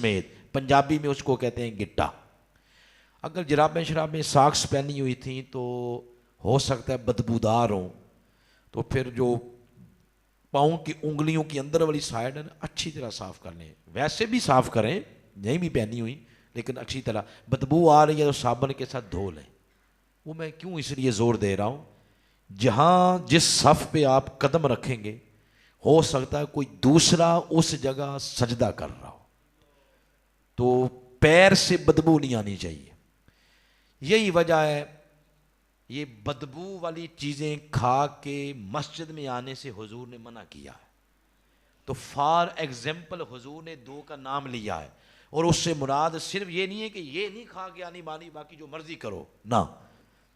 سمیت، پنجابی میں اس کو کہتے ہیں گٹا۔ اگر جرابیں شرابیں ساکس پہنی ہوئی تھیں تو ہو سکتا ہے بدبودار ہوں، تو پھر جو پاؤں کی انگلیوں کی اندر والی سائڈ ہے نا اچھی طرح صاف کر لیں، ویسے بھی صاف کریں نہیں بھی پہنی ہوئی لیکن اچھی طرح، بدبو آ رہی ہے تو صابن کے ساتھ دھو لیں۔ وہ میں کیوں اس لیے زور دے رہا ہوں، جہاں جس صف پہ آپ قدم رکھیں گے ہو سکتا ہے کوئی دوسرا اس جگہ سجدہ کر رہا ہو، تو پیر سے بدبو نہیں آنی چاہیے۔ یہی وجہ ہے یہ بدبو والی چیزیں کھا کے مسجد میں آنے سے حضور نے منع کیا ہے۔ تو فار ایگزامپل حضور نے 2 کا نام لیا ہے، اور اس سے مراد صرف یہ نہیں ہے کہ یہ نہیں کھا کے آنی بانی باقی جو مرضی کرو نہ،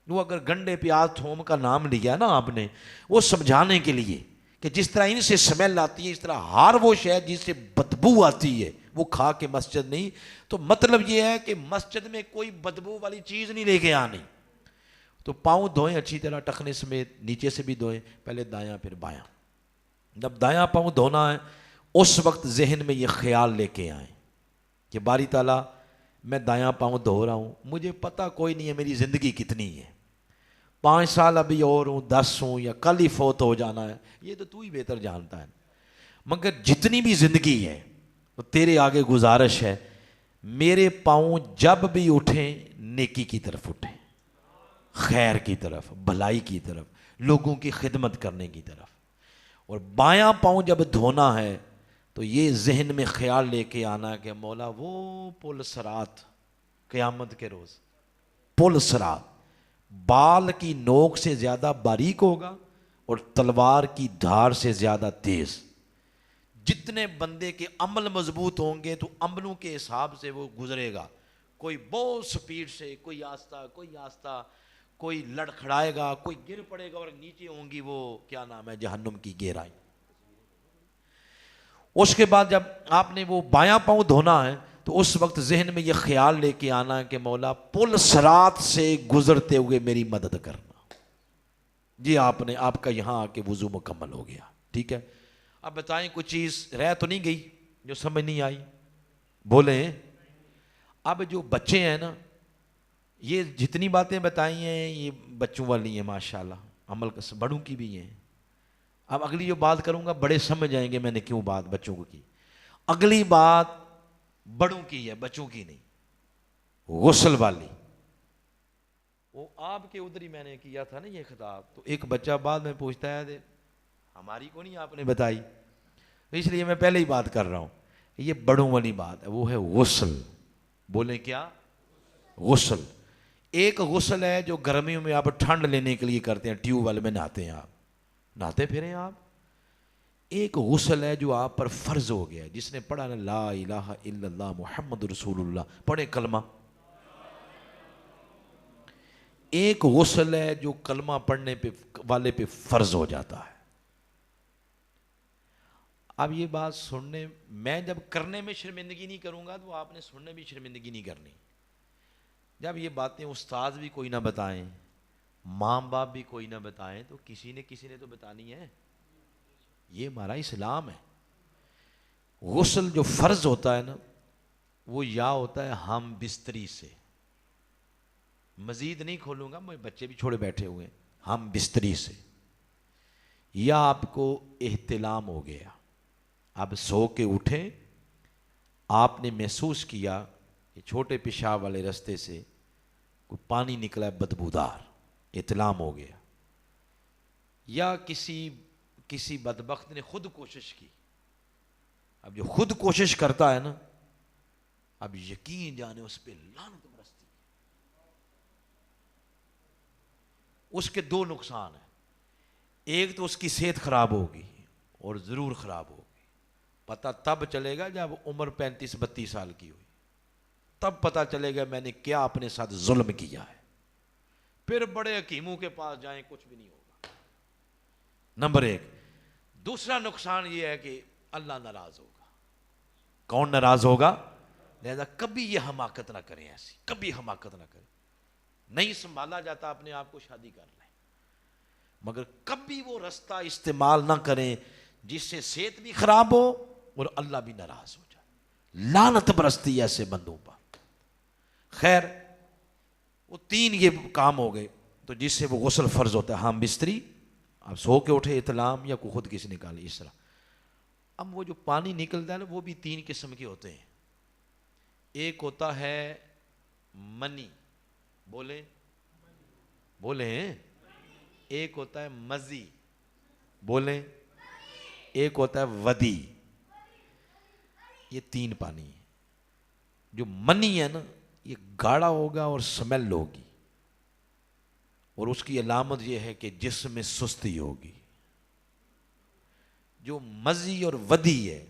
وہ اگر گنڈے پیاز تھوم کا نام لیا نا آپ نے، وہ سمجھانے کے لیے کہ جس طرح ان سے سمیل آتی ہے اس طرح ہر وہ شے جس سے بدبو آتی ہے وہ کھا کے مسجد نہیں۔ تو مطلب یہ ہے کہ مسجد میں کوئی بدبو والی چیز نہیں لے کے آنی۔ تو پاؤں دھوئیں اچھی طرح ٹخنے سمیت، نیچے سے بھی دھوئیں، پہلے دایاں پھر بایاں۔ جب دایاں پاؤں دھونا ہے اس وقت ذہن میں یہ خیال لے کے آئیں کہ باری تعالیٰ میں دایاں پاؤں دھو رہا ہوں، مجھے پتہ کوئی نہیں ہے میری زندگی کتنی ہے، 5 سال ابھی اور ہوں، 10 ہوں، یا کل ہی فوت ہو جانا ہے، یہ تو ہی بہتر جانتا ہے، مگر جتنی بھی زندگی ہے تو تیرے آگے گزارش ہے میرے پاؤں جب بھی اٹھیں نیکی کی طرف اٹھیں، خیر کی طرف، بھلائی کی طرف، لوگوں کی خدمت کرنے کی طرف۔ اور بایاں پاؤں جب دھونا ہے تو یہ ذہن میں خیال لے کے آنا کہ مولا وہ پل صراط قیامت کے روز، پل صراط بال کی نوک سے زیادہ باریک ہوگا اور تلوار کی دھار سے زیادہ تیز۔ جتنے بندے کے عمل مضبوط ہوں گے تو عملوں کے حساب سے وہ گزرے گا، کوئی بہت سپیڈ سے، کوئی آہستہ، کوئی لڑکھڑائے گا، کوئی گر پڑے گا، اور نیچے ہوں گی وہ کیا نام ہے جہنم کی گہرائی۔ اس کے بعد جب آپ نے وہ بایاں پاؤں دھونا ہے تو اس وقت ذہن میں یہ خیال لے کے آنا ہے کہ مولا پل صراط سے گزرتے ہوئے میری مدد کرنا۔ جی آپ کا یہاں آ کے وضو مکمل ہو گیا، ٹھیک ہے۔ اب بتائیں کوئی چیز رہ تو نہیں گئی جو سمجھ نہیں آئی؟ بولیں۔ اب جو بچے ہیں نا، یہ جتنی باتیں بتائی ہیں یہ بچوں والی ہیں ماشاءاللہ، عمل بڑوں کی بھی ہیں۔ اب اگلی جو بات کروں گا بڑے سمجھ جائیں گے میں نے کیوں بات بچوں کو کی۔ اگلی بات بڑوں کی ہے بچوں کی نہیں، غسل والی۔ وہ آپ کے ادھر ہی میں نے کیا تھا نا یہ خطاب، تو ایک بچہ بعد میں پوچھتا ہے ہماری کو نہیں آپ نے بتائی، اس لیے میں پہلے ہی بات کر رہا ہوں۔ یہ بڑوں والی بات ہے، وہ ہے غسل۔ بولیں کیا؟ غسل۔ ایک غسل ہے جو گرمیوں میں آپ ٹھنڈ لینے کے لیے کرتے ہیں، ٹیوب ویل میں نہاتے ہیں، آپ نہاتے پھریں آپ۔ ایک غسل ہے جو آپ پر فرض ہو گیا ہے، جس نے پڑھا نا لا الہ الا اللہ محمد رسول اللہ، پڑھے کلمہ۔ ایک غسل ہے جو کلمہ پڑھنے پہ والے پہ فرض ہو جاتا ہے۔ اب یہ بات سننے میں جب کرنے میں شرمندگی نہیں کروں گا تو آپ نے سننے بھی شرمندگی نہیں کرنی۔ جب یہ باتیں استاد بھی کوئی نہ بتائیں، ماں باپ بھی کوئی نہ بتائیں، تو کسی نے تو بتانی ہے۔ یہ ہمارا اسلام ہے۔ غسل جو فرض ہوتا ہے نا وہ یا ہوتا ہے ہم بستری سے، مزید نہیں کھولوں گا، میں بچے بھی چھوڑے بیٹھے ہوئے ہیں، ہم بستری سے، یا آپ کو احتلام ہو گیا، اب سو کے اٹھیں، آپ نے محسوس کیا کہ چھوٹے پیشاب والے رستے سے کوئی پانی نکلا ہے بدبودار، احتلام ہو گیا، یا کسی بدبخت نے خود کوشش کی۔ اب جو خود کوشش کرتا ہے نا، اب یقین جانے اس پہ لعنت برستی ہے۔ اس کے 2 نقصان ہیں، ایک تو اس کی صحت خراب ہوگی اور ضرور خراب ہوگی۔ پتہ تب چلے گا جب عمر 35-32 سال کی ہوئی، تب پتہ چلے گا میں نے کیا اپنے ساتھ ظلم کیا ہے۔ پھر بڑے حکیموں کے پاس جائیں کچھ بھی نہیں ہوگا، نمبر 1۔ دوسرا نقصان یہ ہے کہ اللہ ناراض ہوگا۔ کون ناراض ہوگا؟ لہذا کبھی یہ حماقت نہ کریں، ایسی کبھی حماقت نہ کریں۔ نہیں سنبھالا جاتا اپنے آپ کو، شادی کر لیں، مگر کبھی وہ رستہ استعمال نہ کریں جس سے صحت بھی خراب ہو اور اللہ بھی ناراض ہو جائے۔ لعنت برستی ایسے بندوں پر۔ خیر وہ 3 یہ کام ہو گئے تو جس سے وہ غسل فرض ہوتا ہے۔ ہاں بستری، آپ سو کے اٹھے احتلام یا کوئی خود کسی نکالے اس طرح۔ اب وہ جو پانی نکلتا ہے نا وہ بھی 3 قسم کے ہوتے ہیں۔ ایک ہوتا ہے منی، بولیں بولیں، ایک ہوتا ہے مزی، بولیں، ایک ہوتا ہے ودی۔ یہ 3 پانی ہیں۔ جو منی ہے نا یہ گاڑھا ہوگا اور سمیل ہوگی، اور اس کی علامت یہ ہے کہ جسم میں سستی ہوگی۔ جو مزی اور ودی ہے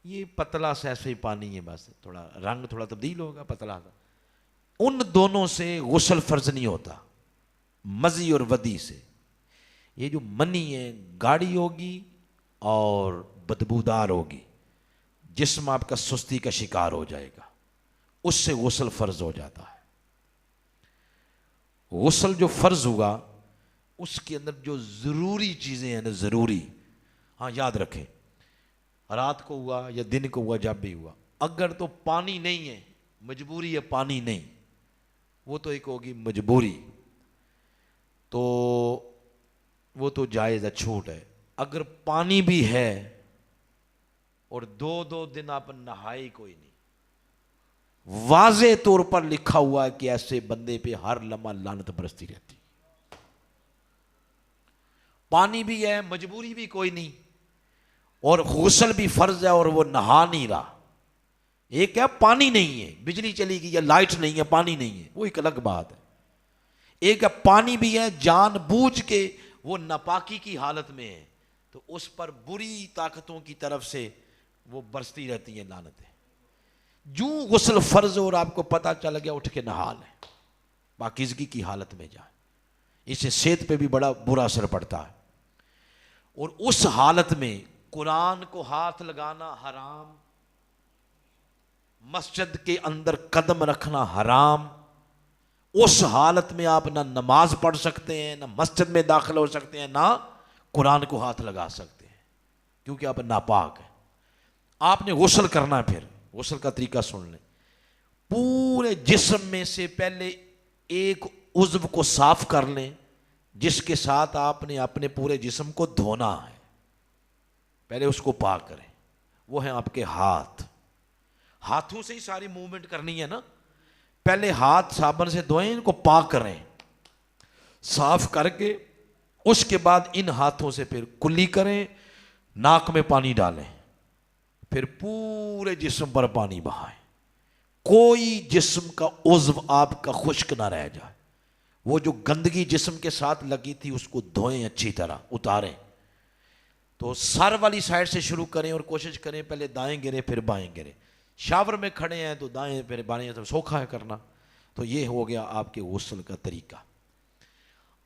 یہ پتلا سا ایسے ہی پانی ہے، بس تھوڑا رنگ تھوڑا تبدیل ہوگا، پتلا سا۔ ان دونوں سے غسل فرض نہیں ہوتا، مزی اور ودی سے۔ یہ جو منی ہے گاڑھی ہوگی اور بدبودار ہوگی، جسم آپ کا سستی کا شکار ہو جائے گا، اس سے غسل فرض ہو جاتا ہے۔ غسل جو فرض ہوا اس کے اندر جو ضروری چیزیں ہیں نا، ضروری، ہاں یاد رکھیں، رات کو ہوا یا دن کو ہوا، جب بھی ہوا، اگر تو پانی نہیں ہے، مجبوری ہے پانی نہیں، وہ تو ایک ہوگی مجبوری، تو وہ تو جائز ہے، چھوٹ ہے۔ اگر پانی بھی ہے اور 2 دن آپ نہائی کوئی نہیں، واضح طور پر لکھا ہوا ہے کہ ایسے بندے پہ ہر لمحہ لعنت برستی رہتی۔ پانی بھی ہے، مجبوری بھی کوئی نہیں، اور غسل بھی فرض ہے اور وہ نہا نہیں رہا۔ ایک ہے پانی نہیں ہے، بجلی چلی گئی یا لائٹ نہیں ہے، پانی نہیں ہے، وہ ایک الگ بات ہے۔ ایک ہے پانی بھی ہے، جان بوجھ کے وہ ناپاکی کی حالت میں ہے، تو اس پر بری طاقتوں کی طرف سے وہ برستی رہتی ہیں لعنتیں۔ جو غسل فرض اور آپ کو پتہ چل گیا، اٹھ کے نہا لیں، پاکیزگی کی حالت میں جائیں، اس سے صحت پہ بھی بڑا برا اثر پڑتا ہے۔ اور اس حالت میں قرآن کو ہاتھ لگانا حرام، مسجد کے اندر قدم رکھنا حرام۔ اس حالت میں آپ نہ نماز پڑھ سکتے ہیں، نہ مسجد میں داخل ہو سکتے ہیں، نہ قرآن کو ہاتھ لگا سکتے ہیں، کیونکہ آپ ناپاک ہیں۔ آپ نے غسل کرنا ہے، پھر غسل کا طریقہ سن لیں۔ پورے جسم میں سے پہلے ایک عضو کو صاف کر لیں، جس کے ساتھ آپ نے اپنے پورے جسم کو دھونا ہے، پہلے اس کو پاک کریں۔ وہ ہیں آپ کے ہاتھ۔ ہاتھوں سے ہی ساری موومنٹ کرنی ہے نا، پہلے ہاتھ صابن سے دھوئیں، ان کو پاک کریں، صاف کر کے اس کے بعد ان ہاتھوں سے پھر کلی کریں، ناک میں پانی ڈالیں، پھر پورے جسم پر پانی بہائیں، کوئی جسم کا عضو آپ کا خشک نہ رہ جائے۔ وہ جو گندگی جسم کے ساتھ لگی تھی اس کو دھوئیں، اچھی طرح اتاریں۔ تو سر والی سائڈ سے شروع کریں اور کوشش کریں پہلے دائیں گرے پھر بائیں گرے۔ شاور میں کھڑے ہیں تو دائیں پھر بائیں، تو سوکھا ہے کرنا۔ تو یہ ہو گیا آپ کے غسل کا طریقہ۔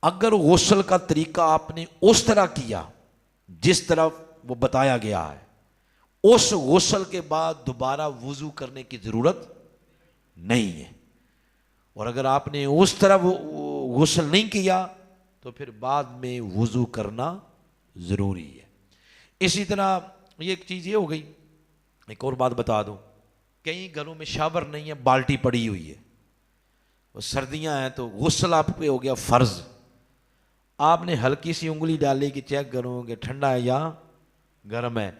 اگر غسل کا طریقہ آپ نے اس طرح کیا جس طرح وہ بتایا گیا ہے، اس غسل کے بعد دوبارہ وضو کرنے کی ضرورت نہیں ہے۔ اور اگر آپ نے اس طرح غسل نہیں کیا تو پھر بعد میں وضو کرنا ضروری ہے۔ اسی طرح یہ ایک چیز یہ ہو گئی، ایک اور بات بتا دوں، کئی گھروں میں شاور نہیں ہے، بالٹی پڑی ہوئی ہے، وہ سردیاں ہیں تو غسل آپ پہ ہو گیا فرض۔ آپ نے ہلکی سی انگلی ڈالی کہ چیک کروں کہ ٹھنڈا ہے یا گرم ہے،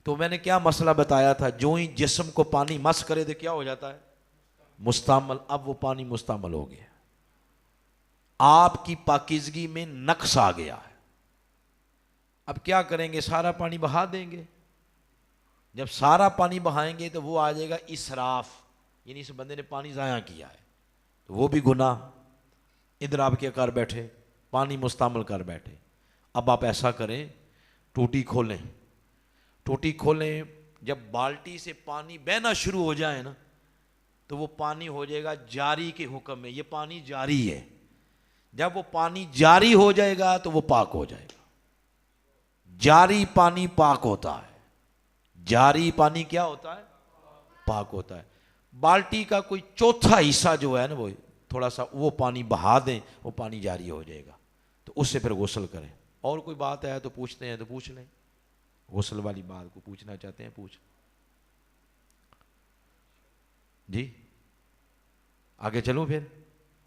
تو میں نے کیا مسئلہ بتایا تھا، جو ہی جسم کو پانی مس کرے تو کیا ہو جاتا ہے، مستعمل۔ اب وہ پانی مستعمل ہو گیا، آپ کی پاکیزگی میں نقص آ گیا ہے۔ اب کیا کریں گے، سارا پانی بہا دیں گے؟ جب سارا پانی بہائیں گے تو وہ آ جائے گا اسراف، یعنی اس بندے نے پانی ضائع کیا ہے، تو وہ بھی گناہ۔ ادھر آپ کیا کر بیٹھے، پانی مستعمل کر بیٹھے۔ اب آپ ایسا کریں، ٹوٹی کھولیں، ٹوٹی کھولیں، جب بالٹی سے پانی بہنا شروع ہو جائے نا تو وہ پانی ہو جائے گا جاری کے حکم میں، یہ پانی جاری ہے۔ جب وہ پانی جاری ہو جائے گا تو وہ پاک ہو جائے گا۔ جاری پانی پاک ہوتا ہے، جاری پانی کیا ہوتا ہے، پاک ہوتا ہے۔ بالٹی کا کوئی چوتھا حصہ جو ہے نا، وہ تھوڑا سا وہ پانی بہا دیں، وہ پانی جاری ہو جائے گا، تو اس سے پھر غسل کریں۔ اور کوئی بات ہے تو پوچھتے ہیں تو پوچھ لیں، غسل والی بات کو پوچھنا چاہتے ہیں پوچھ۔ جی آگے چلوں پھر،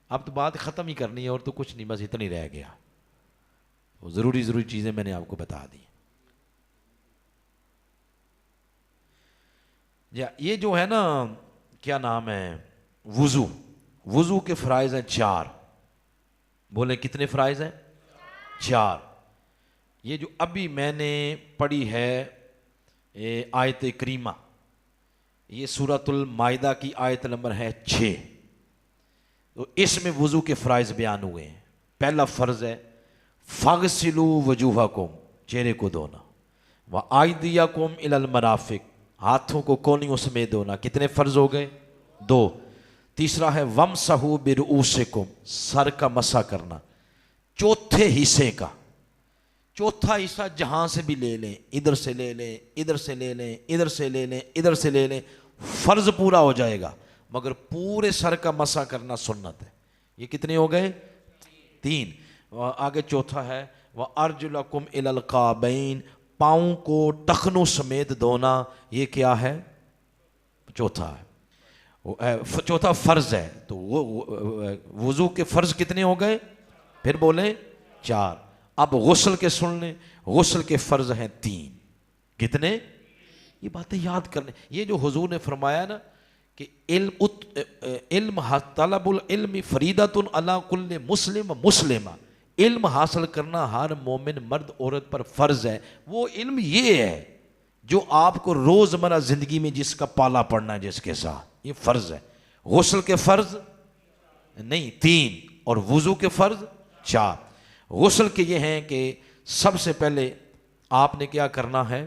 اب تو بات ختم ہی کرنی ہے اور تو کچھ نہیں، بس اتنا ہی رہ گیا، وہ ضروری چیزیں میں نے آپ کو بتا دی۔ یہ جو ہے نا کیا نام ہے، وضو کے فرائض ہیں 4، بولیں کتنے فرائض ہیں؟ 4۔ یہ جو ابھی میں نے پڑھی ہے آیت کریمہ، یہ سورۃ المائدہ کی آیت نمبر ہے 6، تو اس میں وضو کے فرائض بیان ہوئے ہیں۔ پہلا فرض ہے فاغسلوا وجوہکم، چہرے کو دھونا، وایدیکم الی المرافق، ہاتھوں کو کونیوں سمیت دھونا۔ کتنے فرض ہو گئے؟ 2۔ تیسرا ہے وامسحوا برؤوسکم، سر کا مسح کرنا، چوتھے حصے کا، چوتھا حصہ جہاں سے بھی لے لیں، ادھر سے لے لیں، ادھر سے لے لیں، ادھر سے لے لیں، ادھر سے لے لیں، فرض پورا ہو جائے گا، مگر پورے سر کا مسح کرنا سنت ہے۔ یہ کتنے ہو گئے؟ 3۔ آگے چوتھا ہے وَأَرْجُلَكُمْ إِلَى الْكَعْبَيْنِ، پاؤں کو ٹخنوں سمیت دھونا، یہ کیا ہے؟ چوتھا ہے، چوتھا فرض ہے۔ تو وضو کے فرض کتنے ہو گئے؟ پھر بولیں 4۔ اب غسل کے سن لیں، غسل کے فرض ہیں 3۔ کتنے؟ یہ باتیں یاد کرنے، یہ جو حضور نے فرمایا نا کہ علم طلب العلم فریضۃ علی کل مسلم مسلمہ، علم حاصل کرنا ہر مومن مرد عورت پر فرض ہے۔ وہ علم یہ ہے جو آپ کو روزمرہ زندگی میں جس کا پالا پڑنا ہے، جس کے ساتھ، یہ فرض ہے۔ غسل کے فرض نہیں 3 اور وضو کے فرض 4۔ غسل کے یہ ہیں کہ سب سے پہلے آپ نے کیا کرنا ہے؟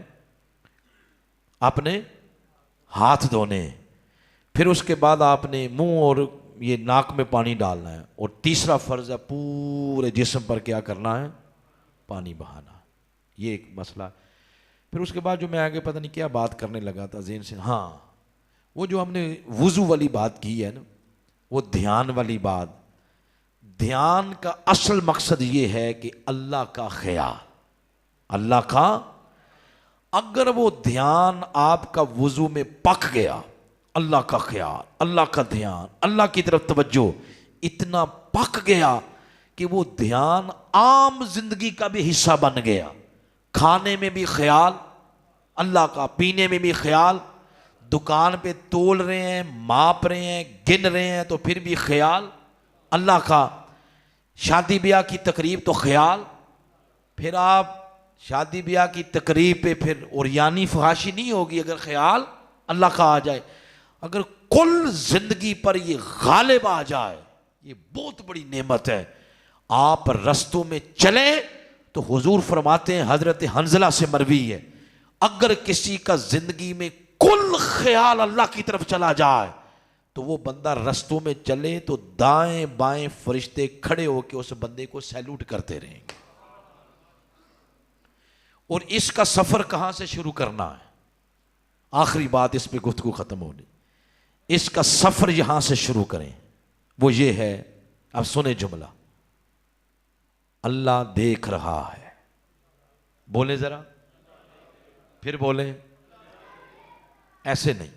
اپنے ہاتھ دھونے ہیں، پھر اس کے بعد آپ نے منہ اور یہ ناک میں پانی ڈالنا ہے، اور تیسرا فرض ہے پورے جسم پر کیا کرنا ہے؟ پانی بہانا۔ یہ ایک مسئلہ۔ پھر اس کے بعد جو میں آگے پتہ نہیں کیا بات کرنے لگا تھا ذہن سے، ہاں وہ جو ہم نے وضو والی بات کی ہے نا، وہ دھیان والی بات، دھیان کا اصل مقصد یہ ہے کہ اللہ کا خیال، اللہ کا، اگر وہ دھیان آپ کا وضو میں پک گیا، اللہ کا خیال، اللہ کا دھیان، اللہ کی طرف توجہ اتنا پک گیا کہ وہ دھیان عام زندگی کا بھی حصہ بن گیا، کھانے میں بھی خیال اللہ کا، پینے میں بھی خیال، دکان پہ تول رہے ہیں، ماپ رہے ہیں، گن رہے ہیں تو پھر بھی خیال اللہ کا، شادی بیاہ کی تقریب تو خیال، پھر آپ شادی بیاہ کی تقریب پہ پھر عریانی فحاشی نہیں ہوگی اگر خیال اللہ کا آ جائے۔ اگر کل زندگی پر یہ غالب آ جائے، یہ بہت بڑی نعمت ہے۔ آپ رستوں میں چلیں تو حضور فرماتے ہیں، حضرت حنظلہ سے مروی ہے، اگر کسی کا زندگی میں کل خیال اللہ کی طرف چلا جائے تو وہ بندہ رستوں میں چلے تو دائیں بائیں فرشتے کھڑے ہو کے اس بندے کو سیلوٹ کرتے رہیں گے۔ اور اس کا سفر کہاں سے شروع کرنا ہے؟ آخری بات، اس پہ گفتگو ختم ہونی، اس کا سفر یہاں سے شروع کریں، وہ یہ ہے، اب سنیں جملہ، اللہ دیکھ رہا ہے، بولیں ذرا، پھر بولیں، ایسے نہیں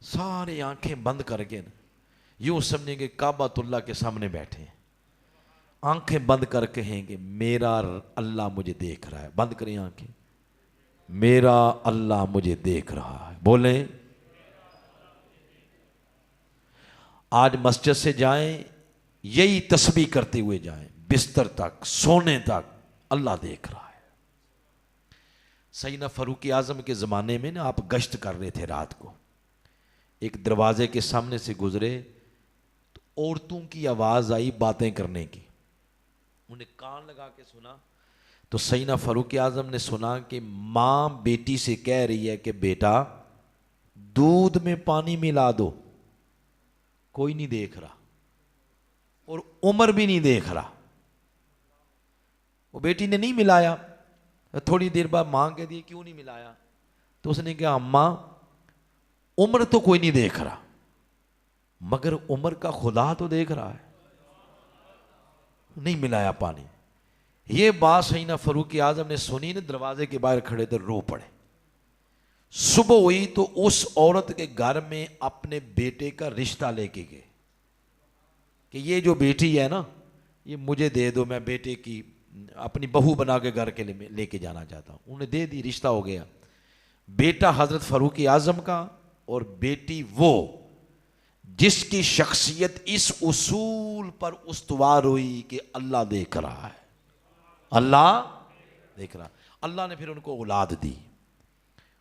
سارے آنکھیں بند کر کے یوں سمجھیں کہ کعبۃ اللہ کے سامنے بیٹھے ہیں، آنکھیں بند کر کے کہیں کہ میرا اللہ مجھے دیکھ رہا ہے، بند کریں آنکھیں، میرا اللہ مجھے دیکھ رہا ہے، بولیں۔ آج مسجد سے جائیں یہی تسبیح کرتے ہوئے جائیں، بستر تک، سونے تک، اللہ دیکھ رہا ہے۔ سیدنا فاروق اعظم کے زمانے میں نا، آپ گشت کر رہے تھے رات کو، ایک دروازے کے سامنے سے گزرے تو عورتوں کی آواز آئی باتیں کرنے کی، انہیں کان لگا کے سنا تو سیدنا فاروق اعظم نے سنا کہ ماں بیٹی سے کہہ رہی ہے کہ بیٹا دودھ میں پانی ملا دو، کوئی نہیں دیکھ رہا اور عمر بھی نہیں دیکھ رہا۔ وہ بیٹی نے نہیں ملایا، تھوڑی دیر بعد ماں کہتی ہے کیوں نہیں ملایا؟ تو اس نے کہا اماں عمر تو کوئی نہیں دیکھ رہا مگر عمر کا خدا تو دیکھ رہا ہے، نہیں ملایا پانی۔ یہ بات سیدنا فاروق اعظم نے سنی نا، دروازے کے باہر کھڑے تھے، رو پڑے، صبح ہوئی تو اس عورت کے گھر میں اپنے بیٹے کا رشتہ لے کے گئے کہ یہ جو بیٹی ہے نا یہ مجھے دے دو، میں بیٹے کی اپنی بہو بنا کے گھر کے لے کے جانا چاہتا ہوں۔ انہوں نے دے دی، رشتہ ہو گیا۔ بیٹا حضرت فاروق اعظم کا اور بیٹی وہ جس کی شخصیت اس اصول پر استوار ہوئی کہ اللہ دیکھ رہا ہے، اللہ دیکھ رہا۔ اللہ نے پھر ان کو اولاد دی،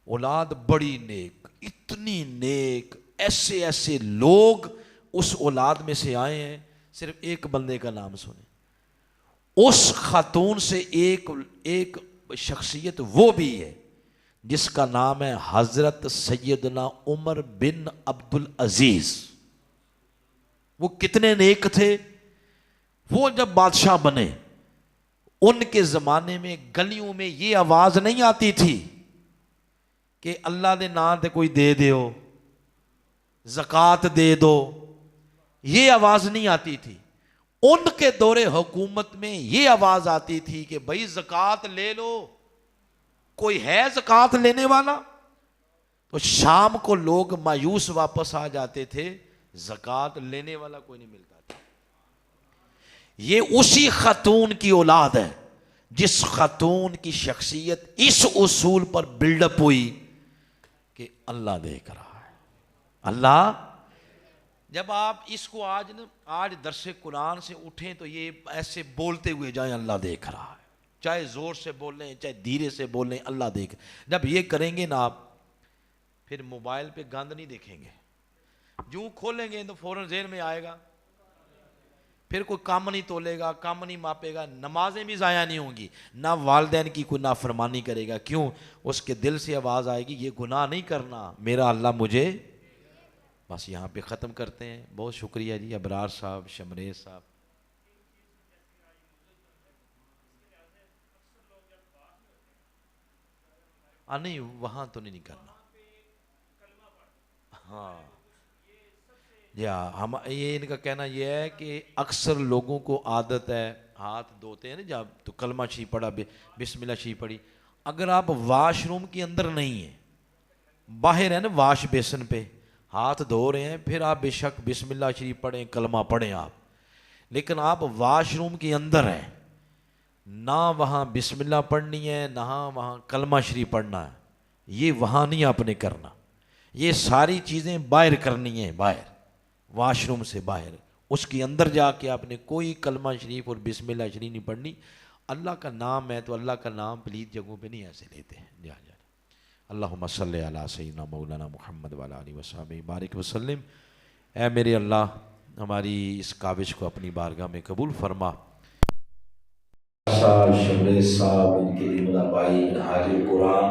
اولاد بڑی نیک، اتنی نیک، ایسے ایسے لوگ اس اولاد میں سے آئے ہیں۔ صرف ایک بندے کا نام سنیں، اس خاتون سے ایک شخصیت وہ بھی ہے جس کا نام ہے حضرت سیدنا عمر بن عبد العزیز۔ وہ کتنے نیک تھے، وہ جب بادشاہ بنے ان کے زمانے میں گلیوں میں یہ آواز نہیں آتی تھی کہ اللہ دے نام تے کوئی دے دیو، زکوٰۃ دے دو، یہ آواز نہیں آتی تھی۔ ان کے دور حکومت میں یہ آواز آتی تھی کہ بھائی زکوٰۃ لے لو، کوئی ہے زکوٰۃ لینے والا؟ تو شام کو لوگ مایوس واپس آ جاتے تھے، زکوٰۃ لینے والا کوئی نہیں ملتا تھا۔ یہ اسی خاتون کی اولاد ہے جس خاتون کی شخصیت اس اصول پر بلڈ اپ ہوئی کہ اللہ دیکھ رہا ہے، اللہ۔ جب آپ اس کو آج درس قرآن سے اٹھیں تو یہ ایسے بولتے ہوئے جائیں، اللہ دیکھ رہا ہے، چاہے زور سے بولیں چاہے دھیرے سے بولیں، اللہ دیکھ۔ جب یہ کریں گے نا آپ، پھر موبائل پہ گند نہیں دیکھیں گے، جو کھولیں گے تو فوراً ذہن میں آئے گا، پھر کوئی کام نہیں تولے گا، کام نہیں ماپے گا، نمازیں بھی ضائع نہیں ہوں گی، نہ والدین کی کوئی نافرمانی کرے گا۔ کیوں؟ اس کے دل سے آواز آئے گی یہ گناہ نہیں کرنا، میرا اللہ مجھے۔ بس یہاں پہ ختم کرتے ہیں۔ بہت شکریہ جی، ابرار صاحب، شمریز صاحب۔ نہیں وہاں تو نہیں کرنا، ہاں جی ہاں۔ ہم یہ ان کا کہنا یہ ہے کہ اکثر لوگوں کو عادت ہے ہاتھ دھوتے ہیں نا جب تو کلمہ شریف پڑھا، بسم اللہ شریف پڑھی۔ اگر آپ واش روم کے اندر نہیں ہیں، باہر ہے نا واش بیسن پہ ہاتھ دھو رہے ہیں، پھر آپ بے شک بسم اللہ شریف پڑھیں، کلمہ پڑھیں آپ۔ لیکن آپ واش روم کے اندر ہیں، نہ وہاں بسم اللہ پڑھنی ہے نہ وہاں کلمہ شریف پڑھنا ہے، یہ وہاں نہیں آپ نے کرنا۔ یہ ساری چیزیں باہر کرنی ہیں، باہر واش روم سے باہر، اس کے اندر جا کے آپ نے کوئی کلمہ شریف اور بسم اللہ شریف نہیں پڑھنی۔ اللہ کا نام ہے تو اللہ کا نام پلیت جگہوں پہ نہیں ایسے لیتے ہیں۔ جا جا اللہم صلی علی سیدنا مولانا محمد وعلی آلہ وصحبہ بارک وسلم۔ اے میرے اللہ، ہماری اس کاوش کو اپنی بارگاہ میں قبول فرما۔ صاحب، شمریز صاحب، ان کے لیے بھائی حاجی قرآن